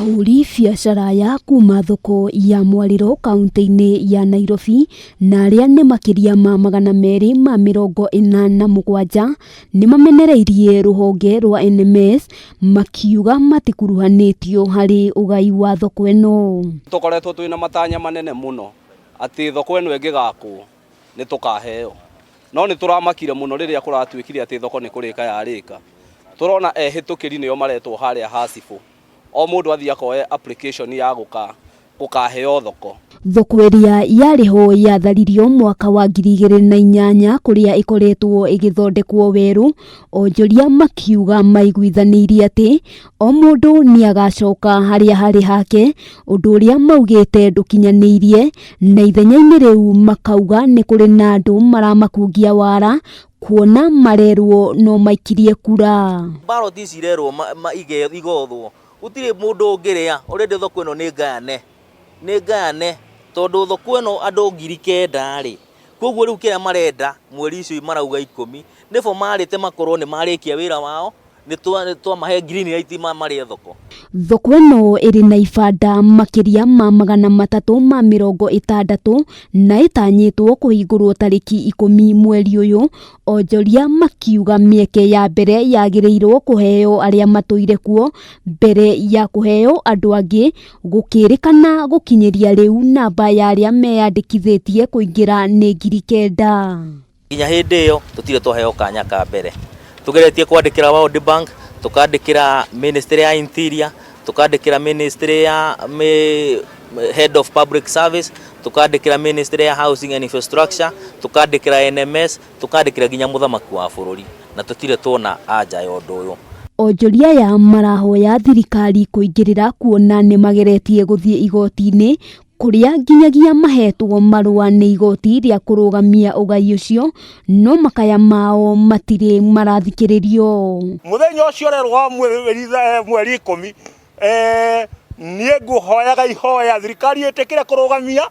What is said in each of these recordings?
Ahuri biacara ya kuma thoko ya Mwariro kaunti-ini ya Nairobi na aria ni makiria ma 247 nimamenereirie ruhonge rwa NMS makiuga matikuruhanitio hari ugai wa thoko eno. Tukoretwo twina matanya manene muno ati thoko eno ingigakwo ni tukaheo, no ni turamakire muno riria kuratwikire ati thoko ni kurika yarika. Turona ehitukiri niyo maretwo haria hasifu o mundu athia koe application ya gukaheo thoko. Thoko iria yariho yatharirio mwaka wa 2008 kuria ikoretwo igithondekwo weru, onjoria makiuga maiguithanirie ati o mundu ni agacoka haria hari hake, undu uria maugite ndukinyanirie, na ithenya-ini riu makauga ni kuri na andu maramakungia waara kuona marerwo no maikirie kura. Ballot cirerwo igothwo gutire mundu ungiria urende thoko eno ni ngane tondu thoko eno andu 9,000 ri koguo riu kira marenda mweri icio marauga 10 nifo marite makorwo ni marikia wira wao ni twamahe green light marie thoko. Thoko eno iri na ibanda makiria ma 360 na itanyitwo kuhingurwo tariki 10 mweri uyu, onjoria makiuga mieke ya mbere yagirirwo kuheo aria matuire kuo mbere ya kuheo andu angi, gukirikana gukinyiria riu namba ya aria meyandikithitie kuingira ni 9,000. Nginya hindi iyo tutire twaheo kanya ka mbere, tugeretie kwandikira World Bank, tukandikira Ministry ya Interior, tukandikira Ministry ya Head of Public Service, tukandikira Ministry ya Housing and Infrastructure, tukandikira NMS, tukandikira ginya muthamaki wa bururi, na tutire tuona anja ya undu uyu. Onjoria ya marahoya thirikari kuingirira kuona ni mageretie guthie igoti-ini kuria nginyagia mahetwo marua ni igoti ria kurugamia ugai ucio, no makaya mao matire marathikiririo. Muthenya ucio rerwa mweri 10 nie nguhoyaga ihoya thirikari itikire kurugamia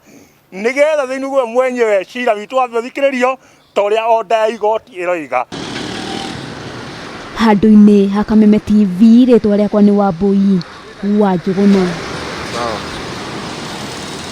nigetha thiini gwe mwenyewe cira witu athikiririo toria order ya igoti iroiga. Handu-ini ha Kameme TV ritwa riakwa ni Wambui wa Njuguna.